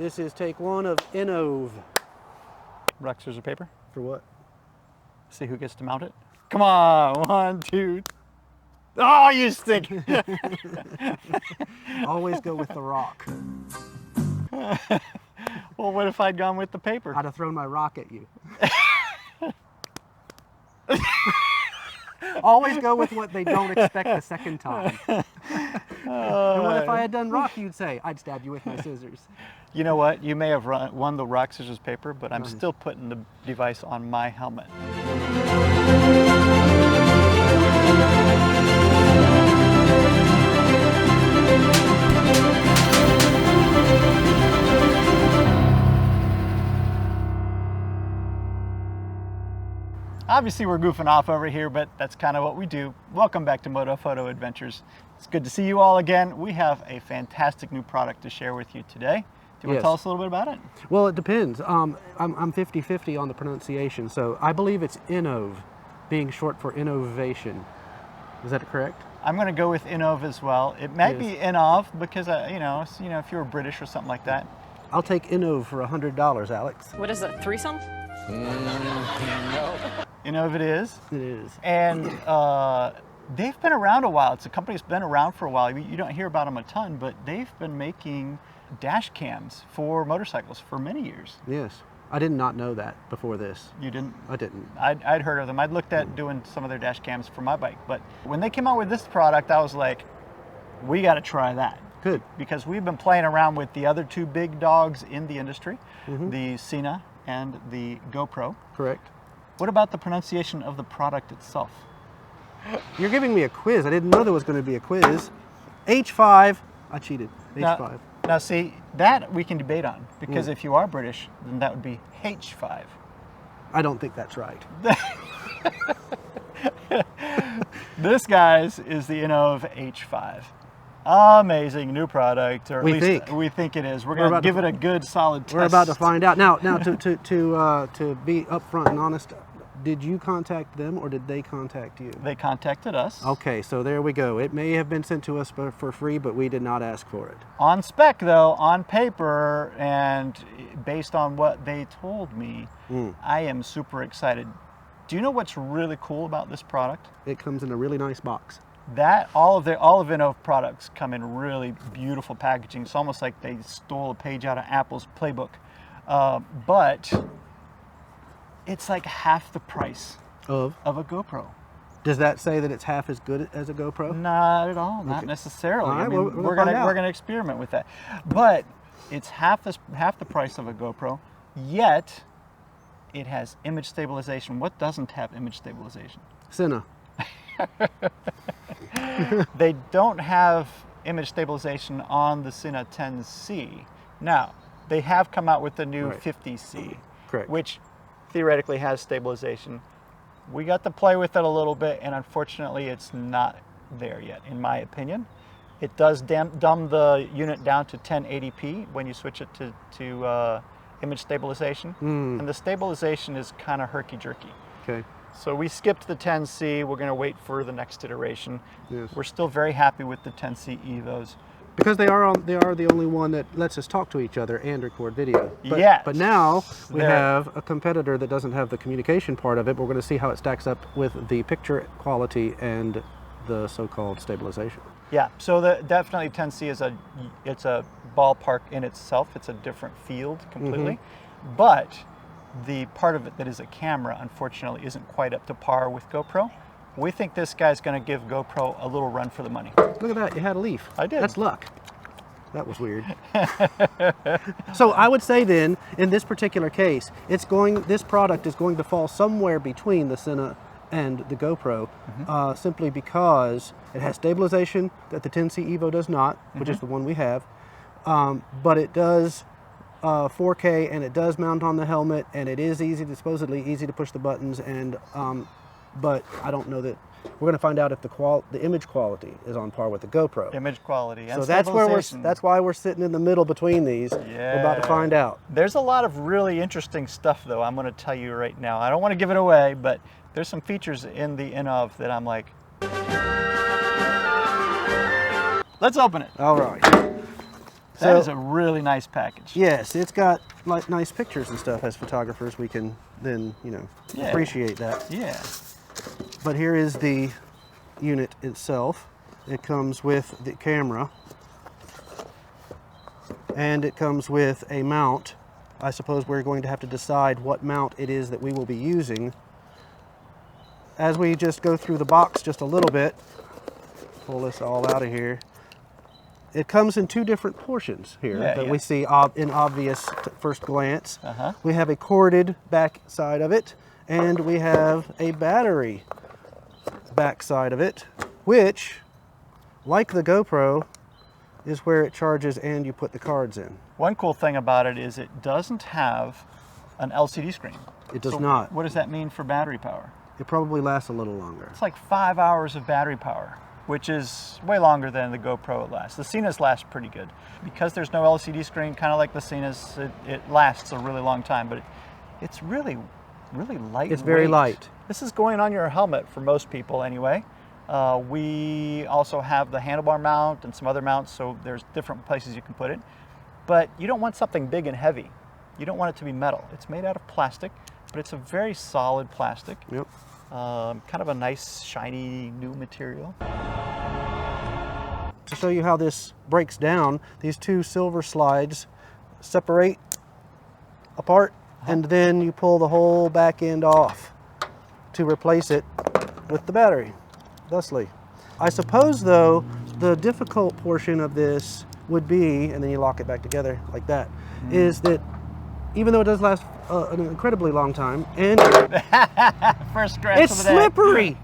This is take one of INNOVV. Rock, scissors, paper. For what? See who gets to mount it. Come on, 1, 2. Oh, you stink! Always go with the rock. Well, what if I'd gone with the paper? I'd have thrown my rock at you. Always go with what they don't expect the second time. And what if I had done rock, you'd say, I'd stab you with my scissors. You know what? You may have won the rock, scissors, paper, but I'm still putting the device on my helmet. Obviously we're goofing off over here, but that's kind of what we do. Welcome back to Moto Photo Adventures. It's good to see you all again. We have a fantastic new product to share with you today. Do you want to tell us a little bit about it? Well, it depends. I'm 50-50 on the pronunciation, so I believe it's INNOV, being short for innovation. Is that correct? I'm going to go with INNOV as well. It might be INNOV because if you were British or something like that. I'll take INNOV for $100, Alex. What is it, threesome? No. INNOV it is. It is. And they've been around a while. It's a company that's been around for a while. You don't hear about them a ton, but they've been making dash cams for motorcycles for many years. Yes. I did not know that before this. You didn't? I didn't. I'd heard of them. I'd looked at doing some of their dash cams for my bike, but when they came out with this product, I was like, we got to try that. Good. Because we've been playing around with the other two big dogs in the industry, the Sena and the GoPro. Correct. What about the pronunciation of the product itself? You're giving me a quiz. I didn't know there was going to be a quiz. H5. I cheated. H5. Now see, that we can debate on, because if you are British, then that would be H5. I don't think that's right. This, guys, is the INNOVV H5. Amazing new product, or at least we think it is. We're going to give it a good, solid test. We're about to find out. Now to be upfront and honest, did you contact them or did they contact you? They contacted us. Okay, so there we go. It may have been sent to us for free, but we did not ask for it. On spec, though, on paper, and based on what they told me, I am super excited. Do you know what's really cool about this product? It comes in a really nice box. All of INNOVV products come in really beautiful packaging. It's almost like they stole a page out of Apple's playbook. But it's like half the price of a GoPro. Does that say that it's half as good as a GoPro? Not at all, not necessarily. All right, I mean, we're gonna experiment with that. But it's half the price of a GoPro, yet it has image stabilization. What doesn't have image stabilization? Sena. They don't have image stabilization on the Sena 10C. Now, they have come out with the new 50C, which theoretically has stabilization. We got to play with it a little bit, and unfortunately it's not there yet, in my opinion. It does dumb the unit down to 1080p when you switch it to image stabilization, and the stabilization is kind of herky-jerky. Okay. So we skipped the 10C. We're going to wait for the next iteration. Yes. We're still very happy with the 10C Evos. Because they are the only one that lets us talk to each other and record video. But now we have a competitor that doesn't have the communication part of it. But we're going to see how it stacks up with the picture quality and the so-called stabilization. Yeah. So definitely 10C it's a ballpark in itself. It's a different field completely, but the part of it that is a camera, unfortunately, isn't quite up to par with GoPro. We think this guy's going to give GoPro a little run for the money. Look at that, you had a leaf. I did. That's luck. That was weird. So I would say then, in this particular case, this product is going to fall somewhere between the Sena and the GoPro, simply because it has stabilization that the 10C Evo does not, which is the one we have, but it does 4K, and it does mount on the helmet, and it is supposedly easy to push the buttons, and but I don't know that. We're going to find out if the image quality is on par with the GoPro. Image quality and so that's why we're sitting in the middle between these. Yeah. We're about to find out. There's a lot of really interesting stuff, though, I'm going to tell you right now. I don't want to give it away, but there's some features in the INNOV that I'm like, let's open it. All right. That is a really nice package. Yes, it's got like nice pictures and stuff. As photographers, we can then, you know, appreciate that. Yeah. But here is the unit itself. It comes with the camera, and it comes with a mount. I suppose we're going to have to decide what mount it is that we will be using. As we just go through the box just a little bit, pull this all out of here. It comes in two different portions here that we see in obvious first glance. We have a corded back side of it, and we have a battery back side of it, which, like the GoPro, is where it charges and you put the cards in. One cool thing about it is it doesn't have an LCD screen. It does not. What does that mean for battery power? It probably lasts a little longer. It's like 5 hours of battery power, which is way longer than the GoPro lasts. The Senas last pretty good. Because there's no LCD screen, kind of like the Senas, it lasts a really long time, but it's really lightweight. It's very light. This is going on your helmet for most people anyway. We also have the handlebar mount and some other mounts, so there's different places you can put it. But you don't want something big and heavy. You don't want it to be metal. It's made out of plastic, but it's a very solid plastic. Yep. Kind of a nice, shiny, new material. To show you how this breaks down, these two silver slides separate apart, and then you pull the whole back end off to replace it with the battery, thusly. I suppose, though, the difficult portion of this would be, and then you lock it back together like that, is that even though it does last an incredibly long time, and first scratch it's of the day. slippery.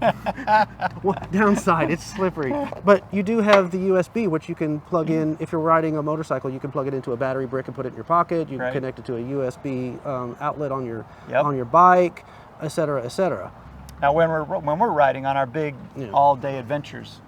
Well, downside, it's slippery. But you do have the USB, which you can plug in. If you're riding a motorcycle, you can plug it into a battery brick and put it in your pocket. You can connect it to a USB outlet on your bike, etc., etc. Now, when we're riding on our big all-day adventures,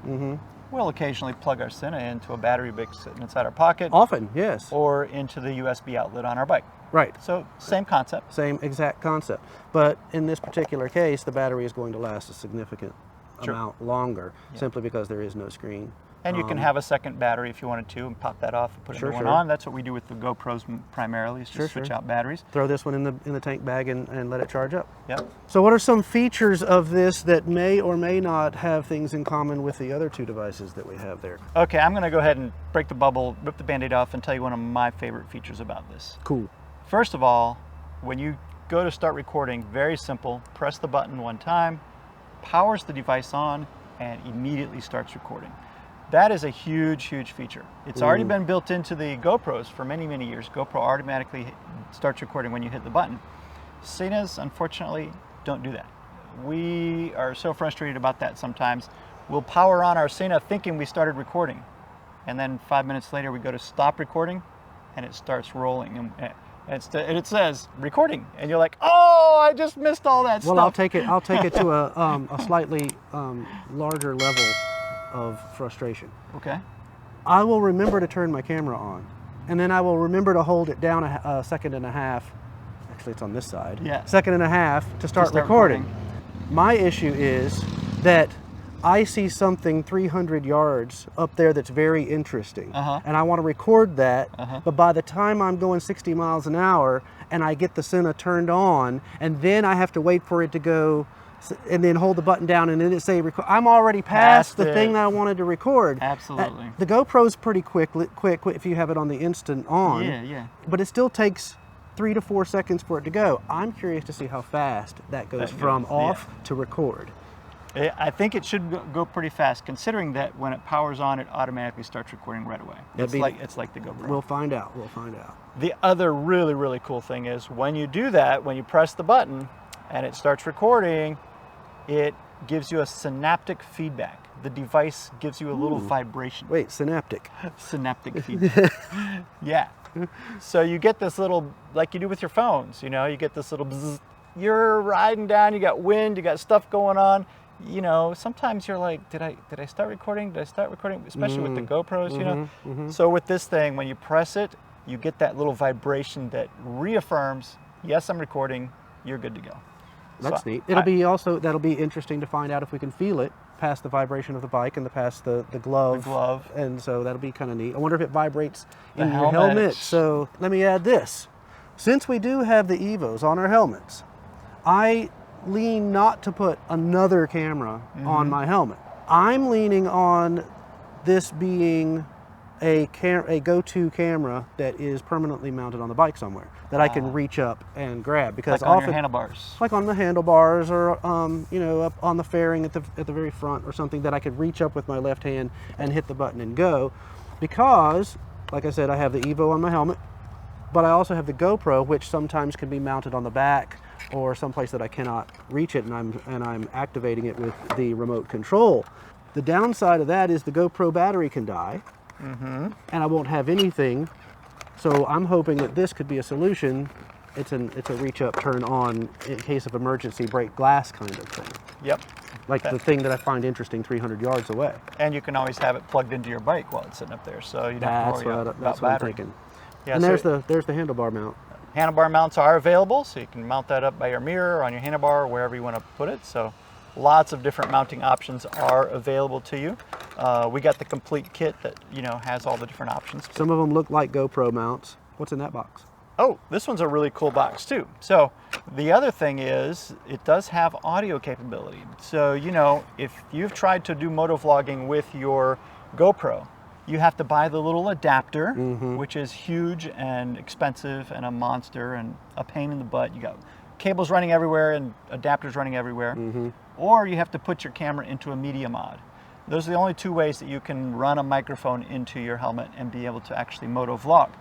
we'll occasionally plug our Sena into a battery brick sitting inside our pocket. Often, yes. Or into the USB outlet on our bike. Right. So, same concept. Same exact concept. But in this particular case, the battery is going to last a significant amount longer, simply because there is no screen. And you can have a second battery if you wanted to and pop that off and put a new one on. That's what we do with the GoPros primarily, is just switch out batteries. Throw this one in the tank bag and let it charge up. Yep. So what are some features of this that may or may not have things in common with the other two devices that we have there? Okay, I'm going to go ahead and break the bubble, rip the Band-Aid off, and tell you one of my favorite features about this. Cool. First of all, when you go to start recording, very simple, press the button one time, powers the device on, and immediately starts recording. That is a huge, huge feature. It's already been built into the GoPros for many, many years. GoPro automatically starts recording when you hit the button. Senas, unfortunately, don't do that. We are so frustrated about that sometimes. We'll power on our Sena thinking we started recording, and then 5 minutes later we go to stop recording, and it starts rolling, and it says recording, and you're like, oh, I just missed all that stuff. Well, I'll take it to a slightly larger level of frustration. Okay. I will remember to turn my camera on, and then I will remember to hold it down a second and a half. Actually, it's on this side. Yeah. Second and a half to start recording. My issue is that I see something 300 yards up there that's very interesting, and I want to record that, but by the time I'm going 60 miles an hour and I get the Sena turned on, and then I have to wait for it to go, and then hold the button down, and then it say record, I'm already past the thing that I wanted to record. Absolutely. The GoPro's pretty quick if you have it on the instant on. Yeah. But it still takes 3 to 4 seconds for it to go. I'm curious to see how fast that goes from off to record. I think it should go pretty fast, considering that when it powers on, it automatically starts recording right away. It's like the GoPro. We'll find out. We'll find out. The other really, really cool thing is when you do that, when you press the button and it starts recording, it gives you a synaptic feedback. The device gives you a little vibration. Wait, synaptic. Synaptic feedback. Yeah. So you get this little, like you do with your phones, you get this little bzzz. You're riding down, you got wind, you got stuff going on. Sometimes you're like, did I start recording? Did I start recording? Especially with the GoPros, So with this thing, when you press it, you get that little vibration that reaffirms, yes, I'm recording, you're good to go. That's neat. That'll be interesting to find out if we can feel it past the vibration of the bike and past the glove. The glove. And so that'll be kind of neat. I wonder if it vibrates in The your helmet. helmet. So let me add this. Since we do have the EVOs on our helmets, I lean not to put another camera on my helmet. I'm leaning on this being a go-to camera that is permanently mounted on the bike somewhere that I can reach up and grab, because like on often your handlebars, like on the handlebars, or you know, up on the fairing at the very front or something, that I could reach up with my left hand and hit the button and go. Because like I said, I have the EVO on my helmet, but I also have the GoPro, which sometimes can be mounted on the back or someplace that I cannot reach it, and I'm activating it with the remote control. The downside of that is the GoPro battery can die, and I won't have anything. So I'm hoping that this could be a solution. It's a reach up, turn on in case of emergency, break glass kind of thing. Yep. Like the thing that I find interesting 300 yards away. And you can always have it plugged into your bike while it's sitting up there, so you don't have to worry about that's what I'm battery. thinking. Yeah, and so there's the handlebar mount. handlebar mounts are available, so you can mount that up by your mirror, on your handlebar, wherever you want to put it. So lots of different mounting options are available to you. We got the complete kit that, you know, has all the different options. Some of them look like GoPro mounts. What's in that box? Oh, this one's a really cool box too. So the other thing is it does have audio capability. So, you know, if you've tried to do moto vlogging with your GoPro, you have to buy the little adapter, which is huge and expensive and a monster and a pain in the butt. You got cables running everywhere and adapters running everywhere. Or you have to put your camera into a media mod. Those are the only two ways that you can run a microphone into your helmet and be able to actually moto vlog.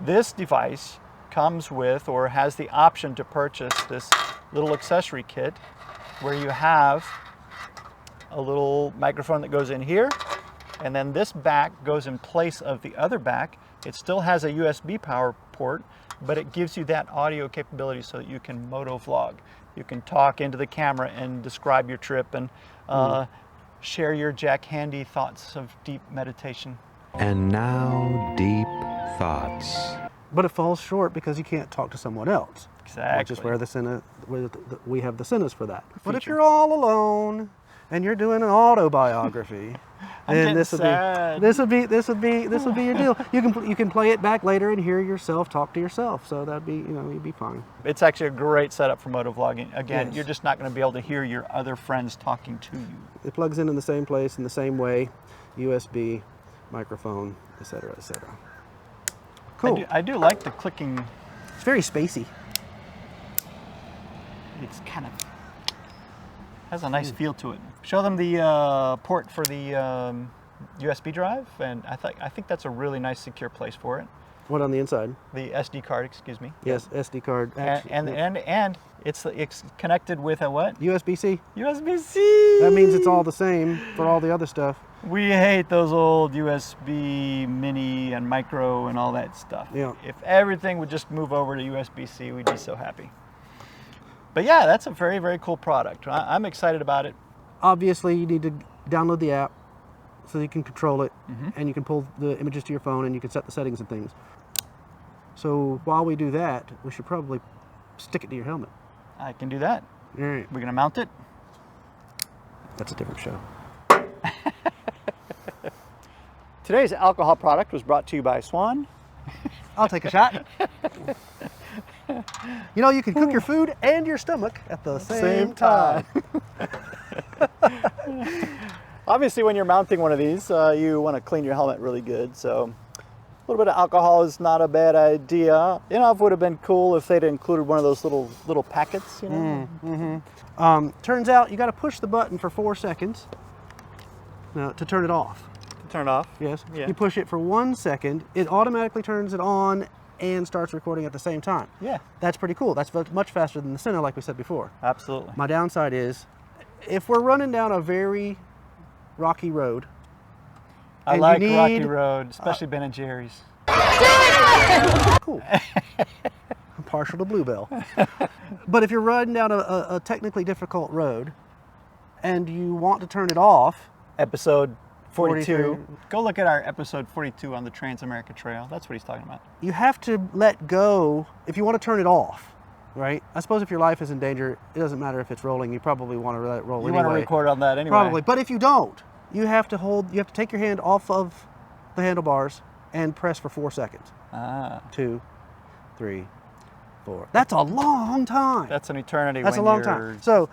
This device comes with, or has the option to purchase, this little accessory kit where you have a little microphone that goes in here, and then this back goes in place of the other back. It still has a USB power port, but it gives you that audio capability so that you can moto vlog. You can talk into the camera and describe your trip and share your Jack Handy thoughts of deep meditation. And now, deep thoughts. But it falls short because you can't talk to someone else. Exactly. Which is where the Sena, we have the Senas for that. But if Feature. you're all alone and you're doing an autobiography, then this would be your deal. You can play it back later and hear yourself talk to yourself. So that'd be, you know, you'd be fine. It's actually a great setup for moto vlogging. Again, Yes. you're just not going to be able to hear your other friends talking to you. It plugs in the same place, in the same way, USB, microphone, etc., etc. Cool. I do like the clicking. It's very spacey. It's kind of has a nice feel to it. Show them the port for the USB drive, and I think that's a really nice secure place for it. What on the inside? The SD card, excuse me. Yes, SD card. And it's connected with a what? USB-C. USB-C. That means it's all the same for all the other stuff. We hate those old USB mini and micro and all that stuff. Yeah. If everything would just move over to USB-C, we'd be so happy. But yeah, that's a very, very cool product. I'm excited about it. Obviously, you need to download the app so you can control it, and you can pull the images to your phone, and you can set the settings and things. So while we do that, we should probably stick it to your helmet. I can do that. All right. We're gonna mount it. That's a different show. Today's alcohol product was brought to you by Swan. I'll take a shot. You know, you can cook your food and your stomach at the same time. Obviously, when you're mounting one of these, you want to clean your helmet really good. So a little bit of alcohol is not a bad idea. You know, it would have been cool if they'd included one of those little packets. You know. Turns out you got to push the button for 4 seconds to turn it off. Turn it off. Yes. Yeah. You push it for 1 second, it automatically turns it on and starts recording at the same time. Yeah. That's pretty cool. That's much faster than the Sena, like we said before. Absolutely. My downside is, if we're running down a very rocky road, I and like you need, Rocky Road, especially Ben and Jerry's. Cool. I'm partial to Bluebell. But if you're riding down a technically difficult road and you want to turn it off, Episode 42. 43. Go look at our episode 42 on the Trans-America Trail. That's what he's talking about. you have to let go. If you want to turn it off, right? I suppose if your life is in danger, it doesn't matter if it's rolling. You probably want to let it roll anyway. You want to record on that anyway. Probably, but if you don't, you have to take your hand off of the handlebars and press for 4 seconds. 2, 3, 4. That's a long time. That's an eternity. That's a long time. So,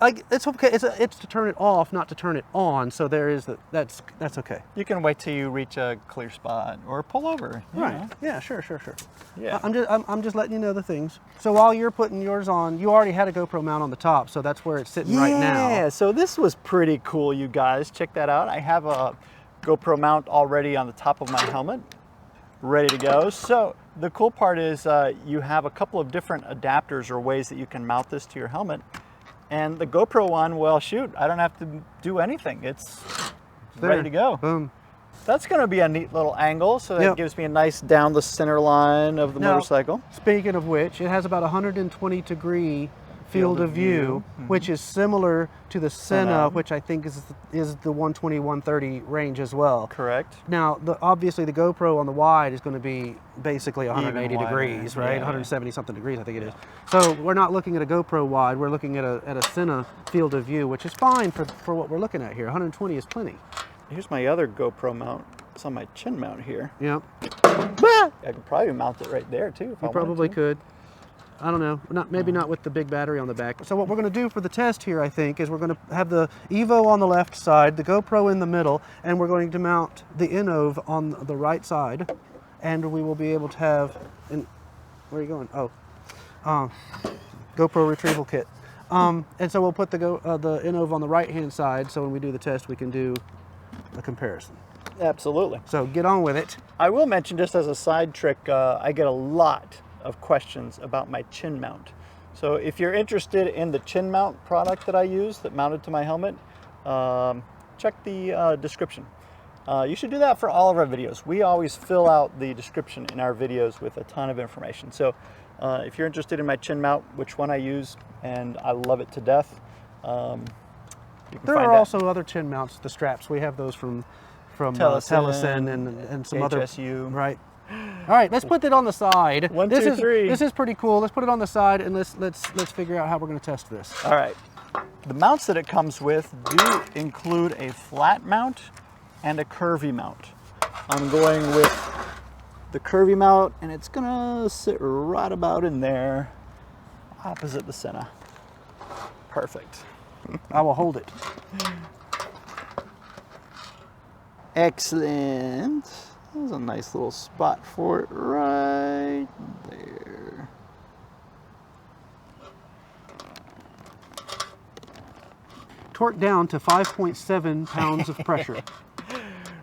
it's okay. It's to turn it off, not to turn it on. So there is that's okay. You can wait till you reach a clear spot or pull over. Right. Yeah. Sure. Yeah. I'm just letting you know the things. So while you're putting yours on, you already had a GoPro mount on the top, so that's where it's sitting right now. Yeah. So this was pretty cool, you guys. Check that out. I have a GoPro mount already on the top of my helmet, ready to go. So the cool part is you have a couple of different adapters or ways that you can mount this to your helmet. And the GoPro one, well, shoot, I don't have to do anything. It's ready to go. Boom. That's going to be a neat little angle, so that gives me a nice down the center line of the motorcycle. Speaking of which, it has about 120 degree field of view, which is similar to the Sena, which I think is the 120, 130 range as well. Correct. Now, obviously the GoPro on the wide is going to be basically 180 degrees, right? 170 something degrees, I think it is. So we're not looking at a GoPro wide, we're looking at a Sena field of view, which is fine for what we're looking at here. 120 is plenty. Here's my other GoPro mount. It's on my chin mount here. Yep. I could probably mount it right there too. You probably could. I don't know, maybe not with the big battery on the back. So what we're going to do for the test here, I think, is we're going to have the Evo on the left side, the GoPro in the middle, and we're going to mount the INNOV on the right side, and we will be able to have, where are you going? GoPro retrieval kit. And so we'll put the INNOV on the right-hand side, so when we do the test, we can do a comparison. Absolutely. So get on with it. I will mention, just as a side trick, I get a lot of questions about my chin mount. So if you're interested in the chin mount product that I use that mounted to my helmet, check the description. You should do that for all of our videos. We always fill out the description in our videos with a ton of information. So if you're interested in my chin mount, which one I use, and I love it to death, you can there find are that. Also other chin mounts, the straps. We have those from Telesen and some HSU. Other, right? All right, let's put it on the side. 1, 2, 3. This is pretty cool. Let's put it on the side and let's figure out how we're going to test this. All right. The mounts that it comes with do include a flat mount and a curvy mount. I'm going with the curvy mount, and it's gonna sit right about in there, opposite the Sena. Perfect. I will hold it. Excellent. There's a nice little spot for it right there. Torque down to 5.7 pounds of pressure.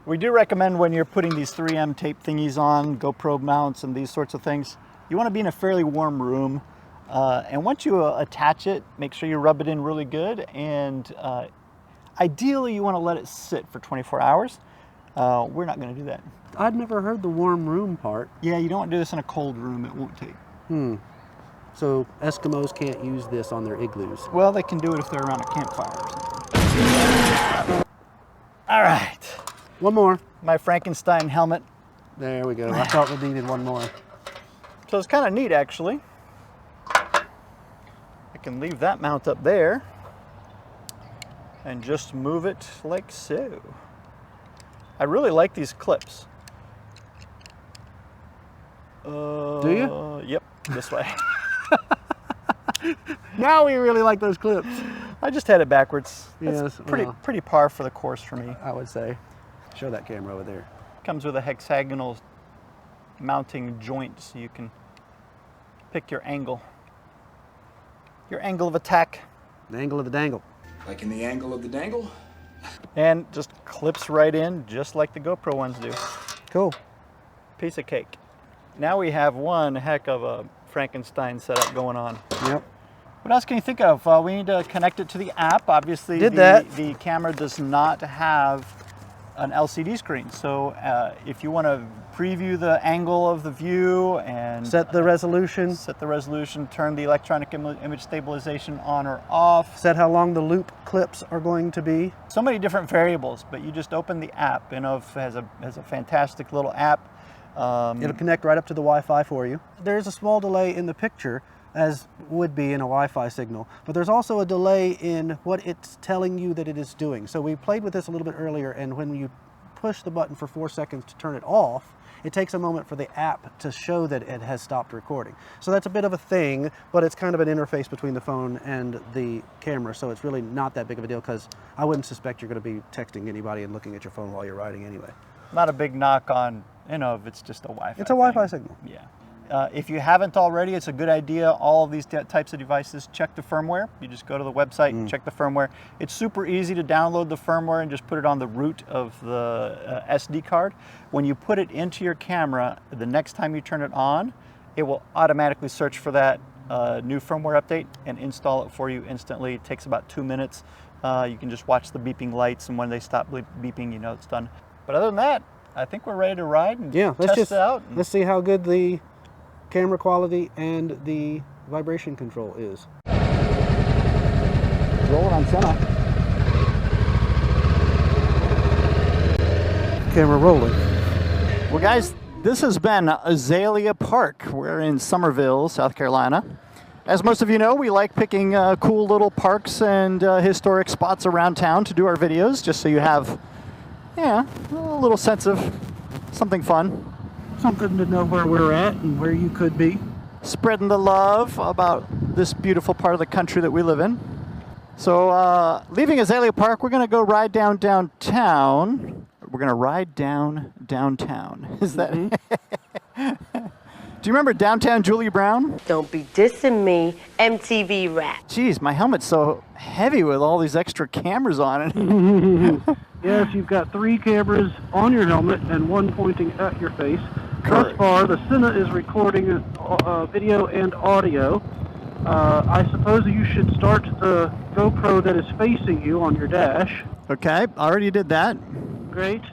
We do recommend, when you're putting these 3M tape thingies on, GoPro mounts and these sorts of things, you want to be in a fairly warm room. And once you attach it, make sure you rub it in really good. And ideally, you want to let it sit for 24 hours. We're not going to do that. I'd never heard the warm room part. Yeah, you don't want to do this in a cold room. It won't take. So Eskimos can't use this on their igloos. Well, they can do it if they're around a campfire or something. All right. One more. My Frankenstein helmet. There we go. I thought we needed one more. So it's kind of neat, actually. I can leave that mount up there and just move it like so. I really like these clips. Do you? Yep, this way. Now we really like those clips. I just had it backwards. Yes, That's pretty par for the course for me. I would say. Show that camera over there. Comes with a hexagonal mounting joint, so you can pick your angle. Your angle of attack. The angle of the dangle. Like in the angle of the dangle? And just clips right in, just like the GoPro ones do. Cool. Piece of cake. Now we have one heck of a Frankenstein setup going on. Yep. What else can you think of? We need to connect it to the app. Obviously, the camera does not have an LCD screen. So if you want to preview the angle of the view and set the resolution, turn the electronic image stabilization on or off, set how long the loop clips are going to be. So many different variables, but you just open the app. INNOVV has a fantastic little app. It'll connect right up to the Wi-Fi for you. There's a small delay in the picture as would be in a Wi-Fi signal, but there's also a delay in what it's telling you that it is doing. So we played with this a little bit earlier, and when you push the button for 4 seconds to turn it off, it takes a moment for the app to show that it has stopped recording. So that's a bit of a thing, but it's kind of an interface between the phone and the camera, so it's really not that big of a deal, because I wouldn't suspect you're going to be texting anybody and looking at your phone while you're riding anyway. Not a big knock on INNOV, it's just a Wi-Fi. It's a Wi-Fi signal. Yeah. If you haven't already, it's a good idea. All of these types of devices, check the firmware. You just go to the website and check the firmware. It's super easy to download the firmware and just put it on the root of the SD card. When you put it into your camera, the next time you turn it on, it will automatically search for that new firmware update and install it for you instantly. It takes about 2 minutes. You can just watch the beeping lights, and when they stop beeping, you know it's done. But other than that, I think we're ready to ride and test it out. Let's see how good the camera quality and the vibration control is. Rolling on Sena. Camera rolling. Well, guys, this has been Azalea Park. We're in Summerville, South Carolina. As most of you know, we like picking cool little parks and historic spots around town to do our videos, just so you have, a little sense of something fun. Something to know where we're at and where you could be. Spreading the love about this beautiful part of the country that we live in. So leaving Azalea Park, we're going to go ride downtown. We're going to ride downtown. Is that... Do you remember Downtown Julie Brown? Don't be dissing me, MTV rat. Jeez, my helmet's so heavy with all these extra cameras on it. Yes, you've got 3 cameras on your helmet and 1 pointing at your face. Correct. Thus far, the Sena is recording video and audio. I suppose you should start the GoPro that is facing you on your dash. Okay, already did that. Great.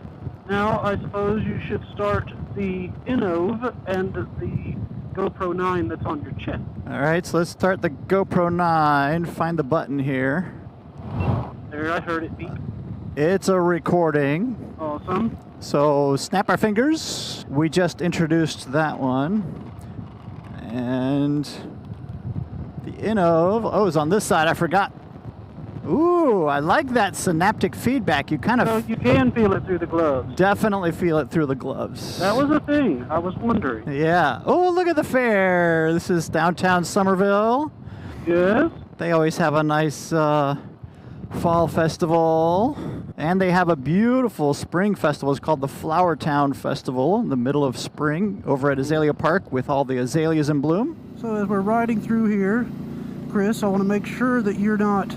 Now I suppose you should start the INNOV and the GoPro 9 that's on your chin. All right, so let's start the GoPro 9. Find the button here. There, I heard it beep. It's a recording. Awesome. So snap our fingers. We just introduced that one. And the INNOV, oh, it's on this side, I forgot. Ooh, I like that synaptic feedback. You kind of... So you can feel it through the gloves. Definitely feel it through the gloves. That was a thing. I was wondering. Yeah. Oh, look at the fair. This is downtown Summerville. Yes. They always have a nice fall festival. And they have a beautiful spring festival. It's called the Flower Town Festival in the middle of spring over at Azalea Park with all the azaleas in bloom. So as we're riding through here, Chris, I want to make sure that you're not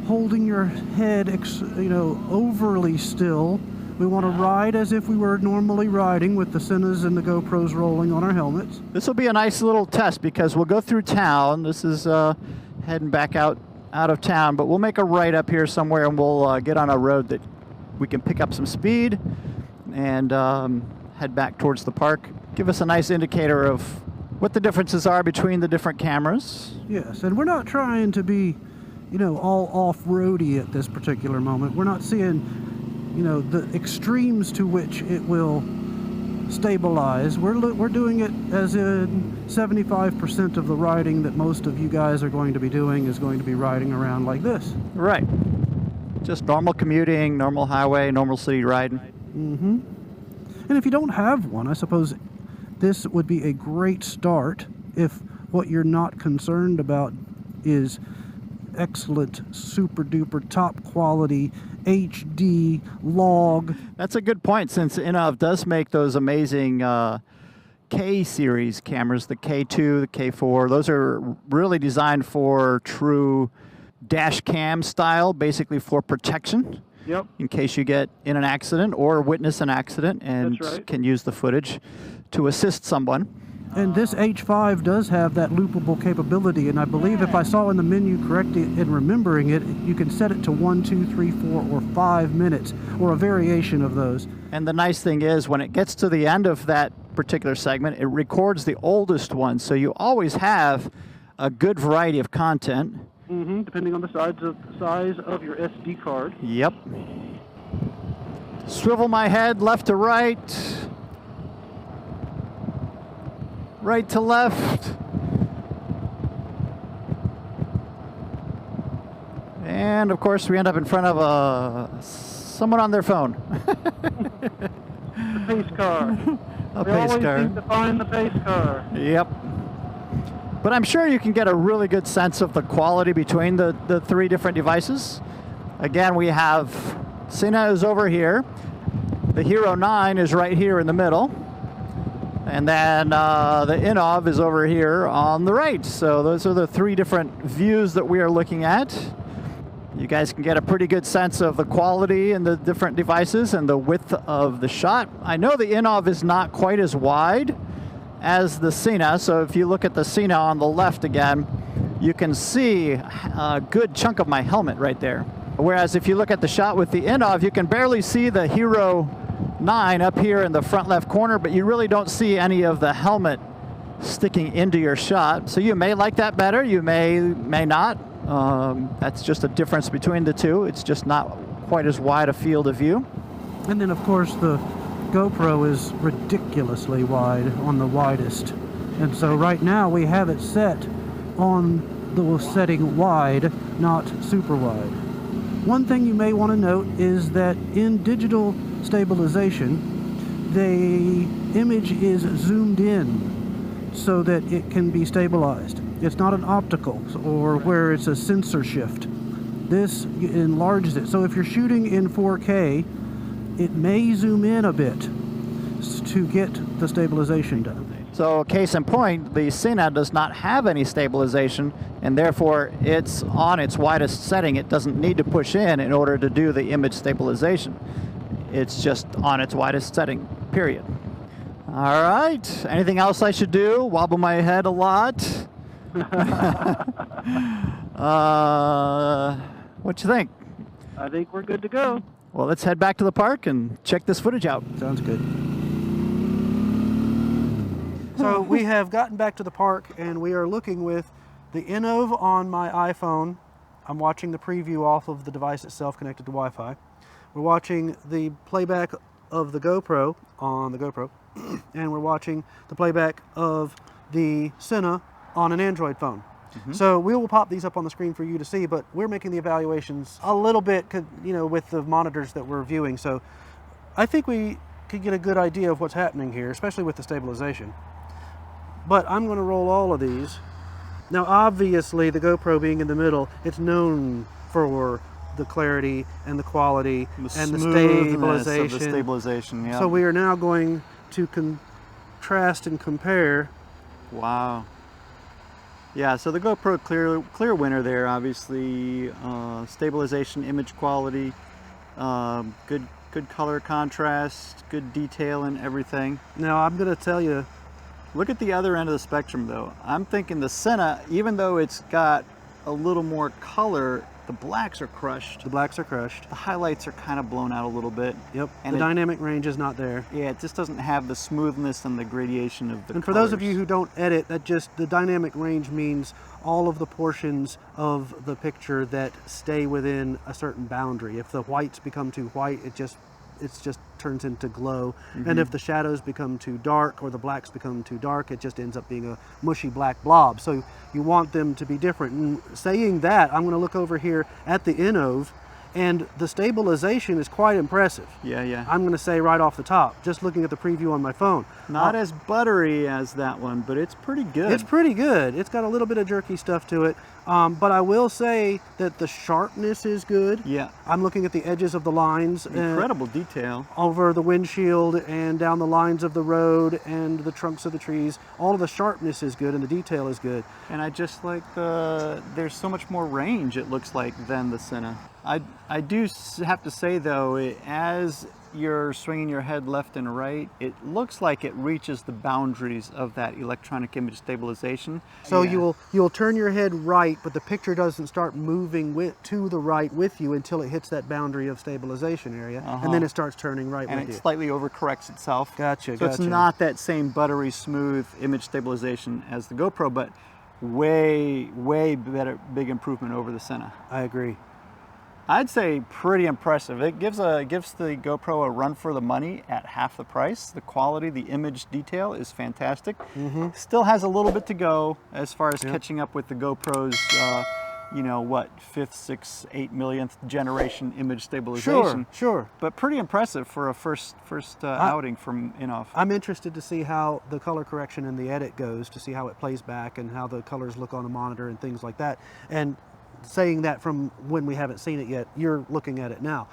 holding your head, overly still. We want to ride as if we were normally riding with the Senas and the GoPros rolling on our helmets. This will be a nice little test because we'll go through town. This is heading back out of town, but we'll make a right up here somewhere and we'll get on a road that we can pick up some speed and head back towards the park. Give us a nice indicator of what the differences are between the different cameras. Yes, and we're not trying to be all off-roady at this particular moment. We're not seeing, the extremes to which it will stabilize. We're doing it as in 75% of the riding that most of you guys are going to be doing is going to be riding around like this. Right. Just normal commuting, normal highway, normal city riding. Mm-hmm. And if you don't have one, I suppose this would be a great start if what you're not concerned about is excellent, super duper top quality HD log. That's a good point, since INNOV does make those amazing K series cameras, the K2, the K4. Those are really designed for true dash cam style, basically for protection. Yep. In case you get in an accident or witness an accident and can use the footage to assist someone. And this H5 does have that loopable capability, and I believe if I saw in the menu correctly in remembering it, you can set it to 1, 2, 3, 4, or 5 minutes, or a variation of those. And the nice thing is, when it gets to the end of that particular segment, it records the oldest one, so you always have a good variety of content. Mm-hmm, depending on the size of your SD card. Yep. Swivel my head left to right. Right to left. And of course, we end up in front of someone on their phone. The pace car. A we pace always car. seem to find the pace car. Yep. But I'm sure you can get a really good sense of the quality between the three different devices. Again, we have Sena is over here. The Hero 9 is right here in the middle. And then the INNOV is over here on the right. So those are the three different views that we are looking at. You guys can get a pretty good sense of the quality in the different devices and the width of the shot. I know the INNOV is not quite as wide as the Sena. So if you look at the Sena on the left again, you can see a good chunk of my helmet right there. Whereas if you look at the shot with the INNOV, you can barely see the Hero 9 up here in the front left corner, but you really don't see any of the helmet sticking into your shot. So you may like that better, you may not. That's just a difference between the two. It's just not quite as wide a field of view. And then of course the GoPro is ridiculously wide on the widest. And so right now we have it set on the setting wide, not super wide. One thing you may want to note is that in digital stabilization, the image is zoomed in so that it can be stabilized. It's not an optical or where it's a sensor shift. This enlarges it. So if you're shooting in 4K, it may zoom in a bit to get the stabilization done. So case in point, the Sena does not have any stabilization, and therefore it's on its widest setting. It doesn't need to push in order to do the image stabilization. It's just on its widest setting, period. All right, anything else I should do? Wobble my head a lot? What you think? I think we're good to go. Well, let's head back to the park and check this footage out. Sounds good. So we have gotten back to the park and we are looking with the INNOV on my iPhone. I'm watching the preview off of the device itself connected to Wi-Fi. We're watching the playback of the GoPro on the GoPro, and we're watching the playback of the Sena on an Android phone. So we will pop these up on the screen for you to see, but we're making the evaluations a little bit, with the monitors that we're viewing. So I think we could get a good idea of what's happening here, especially with the stabilization. But I'm going to roll all of these. Now, obviously, the GoPro being in the middle, it's known for the clarity and the quality and the stabilization. Yeah. So we are now going to contrast and compare. Wow. Yeah, so the GoPro clear winner there, obviously. Stabilization, image quality, good color contrast, good detail and everything. Now I'm going to tell you, look at the other end of the spectrum though. I'm thinking the Sena, even though it's got a little more color, the blacks are crushed. The blacks are crushed. The highlights are kind of blown out a little bit. Yep, and the dynamic range is not there. Yeah, it just doesn't have the smoothness and the gradation of the And for those of you who don't edit, the dynamic range means all of the portions of the picture that stay within a certain boundary. If the whites become too white, it just turns into glow. And if the shadows become too dark or the blacks become too dark, it just ends up being a mushy black blob. So you want them to be different. And saying that, I'm going to look over here at the INNOV, and the stabilization is quite impressive. Yeah. I'm going to say right off the top, just looking at the preview on my phone. Not as buttery as that one, but it's pretty good. It's pretty good. It's got a little bit of jerky stuff to it. But I will say that the sharpness is good. Yeah. I'm looking at the edges of the lines. Incredible detail. Over the windshield and down the lines of the road and the trunks of the trees. All of the sharpness is good and the detail is good. And I just like there's so much more range, it looks like, than the Sena. I do have to say though, as you're swinging your head left and right, it looks like it reaches the boundaries of that electronic image stabilization. So you'll turn your head right, but the picture doesn't start moving to the right with you until it hits that boundary of stabilization area, and then it starts turning right with you. And it slightly overcorrects itself. Gotcha. So it's not that same buttery smooth image stabilization as the GoPro, but way better, big improvement over the Sena. I agree. I'd say pretty impressive. It gives the GoPro a run for the money at half the price. The quality, the image detail is fantastic. Still has a little bit to go as far as catching up with the GoPro's you know, what, 5th, 6th, 8 millionth generation image stabilization. Sure. But pretty impressive for a first outing from INNOVV. I'm interested to see how the color correction and the edit goes, to see how it plays back and how the colors look on a monitor and things like that. And saying that from when we haven't seen it yet, you're looking at it now.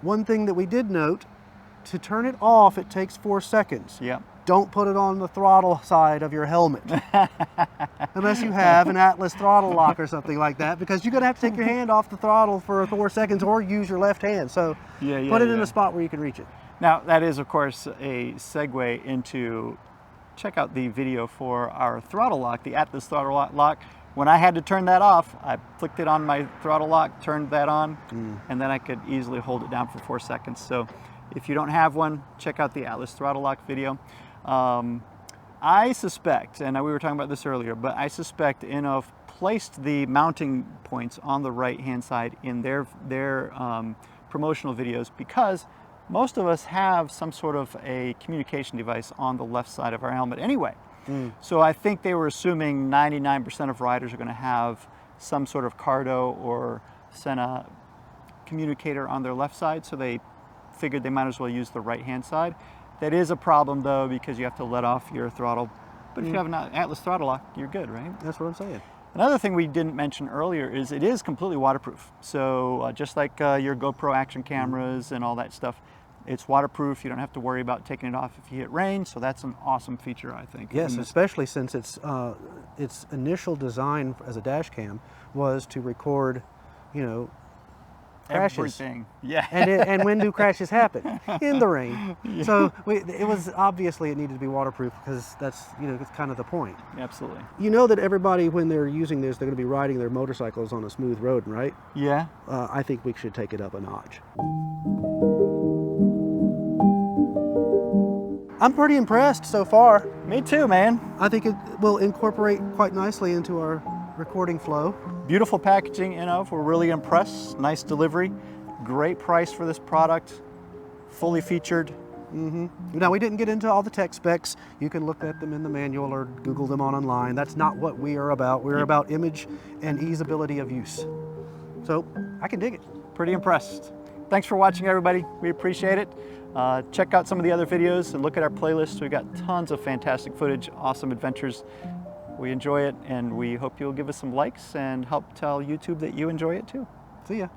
One thing that we did note, to turn it off, it takes 4 seconds. Yeah. Don't put it on the throttle side of your helmet. Unless you have an Atlas throttle lock or something like that, because you're gonna have to take your hand off the throttle for 4 seconds or use your left hand. So put it in a spot where you can reach it. Now that is of course a segue into, check out the video for our throttle lock, the Atlas throttle lock. When I had to turn that off, I flicked it on my throttle lock, turned that on, and then I could easily hold it down for 4 seconds. So if you don't have one, check out the Atlas throttle lock video. I suspect, and we were talking about this earlier, but I suspect INNOVV placed the mounting points on the right-hand side in their promotional videos because most of us have some sort of a communication device on the left side of our helmet anyway. So I think they were assuming 99% of riders are going to have some sort of Cardo or Sena communicator on their left side, so they figured they might as well use the right-hand side. That is a problem though, because you have to let off your throttle. But if you have an Atlas throttle lock, you're good, right? That's what I'm saying. Another thing we didn't mention earlier is it is completely waterproof. So just like your GoPro Action Cameras and all that stuff, it's waterproof. You don't have to worry about taking it off if you hit rain. So that's an awesome feature, I think. Yes, especially since its initial design as a dash cam was to record, you know, crashes. Everything. Yeah. And when do crashes happen? In the rain. Yeah. So it was obviously it needed to be waterproof because that's, you know, it's kind of the point. Absolutely. You know that everybody, when they're using this, they're going to be riding their motorcycles on a smooth road, right? Yeah. I think we should take it up a notch. I'm pretty impressed so far. Me too, man. I think it will incorporate quite nicely into our recording flow. Beautiful packaging, INNOVV. We're really impressed. Nice delivery. Great price for this product. Fully featured. Now, we didn't get into all the tech specs. You can look at them in the manual or Google them online. That's not what we are about. We're about image and easeability of use. So I can dig it. Pretty impressed. Thanks for watching, everybody. We appreciate it. Check out some of the other videos and look at our playlist. We've got tons of fantastic footage, awesome adventures. We enjoy it, and we hope you'll give us some likes and help tell YouTube that you enjoy it too. See ya.